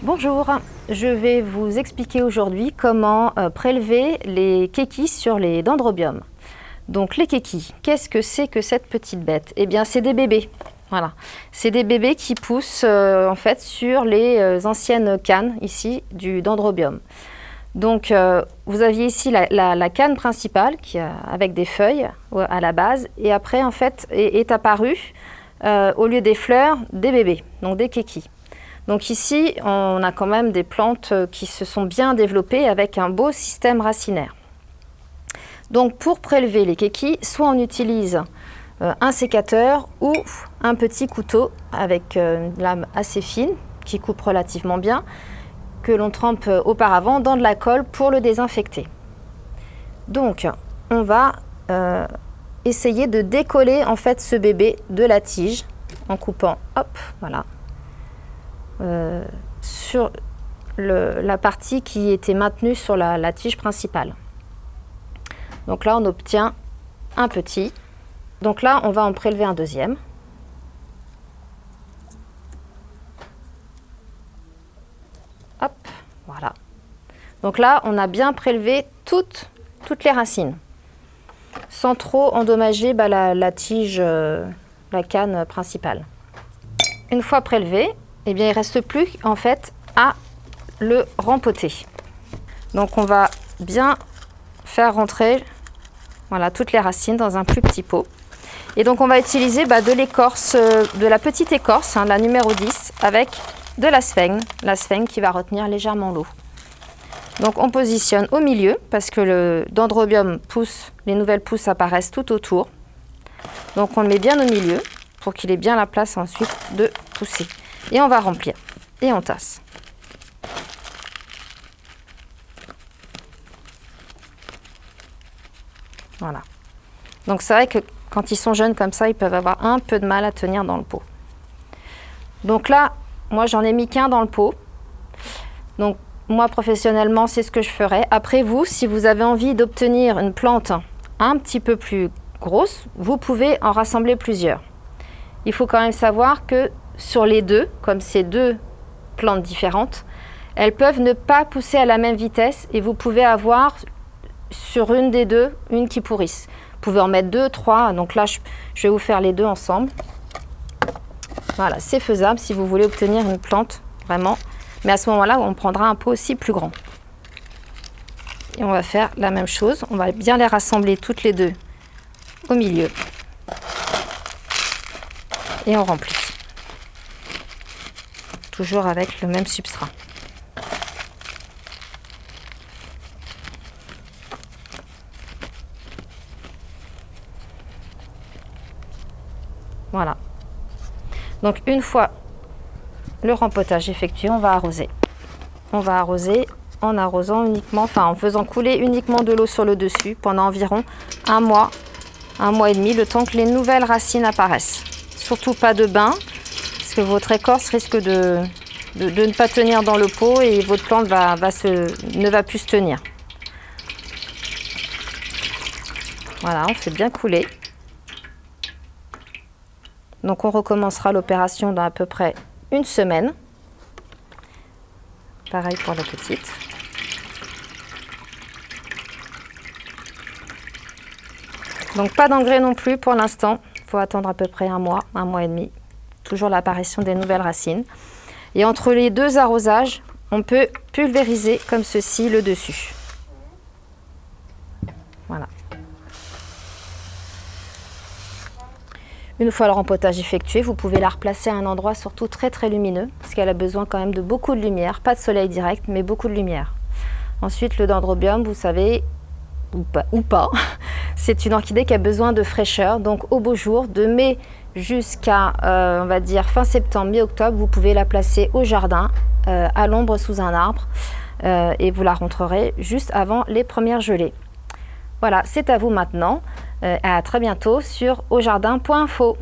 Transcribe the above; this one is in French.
Bonjour, je vais vous expliquer aujourd'hui comment prélever les kékis sur les dendrobiums. Donc les kékis, qu'est-ce que c'est que cette petite bête? Eh bien c'est des bébés, voilà. C'est des bébés qui poussent en fait sur les anciennes cannes ici du dendrobium. Donc vous aviez ici la canne principale avec des feuilles à la base et après en fait est apparue au lieu des fleurs des bébés, donc des kékis. Donc ici, on a quand même des plantes qui se sont bien développées avec un beau système racinaire. Donc pour prélever les kékis, soit on utilise un sécateur ou un petit couteau avec une lame assez fine qui coupe relativement bien, que l'on trempe auparavant dans de la colle pour le désinfecter. Donc on va essayer de décoller en fait ce bébé de la tige en coupant, hop, voilà. Sur la partie qui était maintenue sur la tige principale. Donc là, on obtient un petit. Donc là, on va en prélever un deuxième. Hop, voilà. Donc là, on a bien prélevé toutes les racines, sans trop endommager la tige, la canne principale. Une fois prélevé, eh bien, il ne reste plus en fait à le rempoter. Donc on va bien faire rentrer voilà, toutes les racines dans un plus petit pot. Et donc on va utiliser de l'écorce, de la petite écorce, la numéro 10, avec de la sphène qui va retenir légèrement l'eau. Donc on positionne au milieu parce que le dendrobium pousse, les nouvelles pousses apparaissent tout autour. Donc on le met bien au milieu pour qu'il ait bien la place ensuite de pousser. Et on va remplir et on tasse. Voilà. Donc c'est vrai que quand ils sont jeunes comme ça, ils peuvent avoir un peu de mal à tenir dans le pot. Donc là, moi j'en ai mis qu'un dans le pot. Donc moi professionnellement, c'est ce que je ferais. Après vous, si vous avez envie d'obtenir une plante un petit peu plus grosse, vous pouvez en rassembler plusieurs. Il faut quand même savoir que sur les deux, comme c'est deux plantes différentes, elles peuvent ne pas pousser à la même vitesse et vous pouvez avoir sur une des deux, une qui pourrisse. Vous pouvez en mettre deux, trois, donc là je vais vous faire les deux ensemble. Voilà, c'est faisable si vous voulez obtenir une plante vraiment, mais à ce moment-là on prendra un pot aussi plus grand. Et on va faire la même chose, on va bien les rassembler toutes les deux au milieu. Et on remplit. Toujours avec le même substrat. Voilà. Donc une fois le rempotage effectué, on va arroser. On va arroser en arrosant uniquement, en faisant couler uniquement de l'eau sur le dessus pendant environ un mois et demi, le temps que les nouvelles racines apparaissent. Surtout pas de bain, parce que votre écorce risque de ne pas tenir dans le pot et votre plante ne va plus se tenir. Voilà, on fait bien couler. Donc on recommencera l'opération dans à peu près une semaine. Pareil pour la petite. Donc pas d'engrais non plus pour l'instant. Il faut attendre à peu près un mois et demi. Toujours l'apparition des nouvelles racines. Et entre les deux arrosages, on peut pulvériser comme ceci le dessus. Voilà. Une fois le rempotage effectué, vous pouvez la replacer à un endroit surtout très très lumineux, parce qu'elle a besoin quand même de beaucoup de lumière, pas de soleil direct, mais beaucoup de lumière. Ensuite, le dendrobium, vous savez, ou pas, c'est une orchidée qui a besoin de fraîcheur, donc au beau jour, de mai jusqu'à, on va dire, fin septembre, mi-octobre, vous pouvez la placer au jardin, à l'ombre sous un arbre, et vous la rentrerez juste avant les premières gelées. Voilà, c'est à vous maintenant. À très bientôt sur aujardin.info.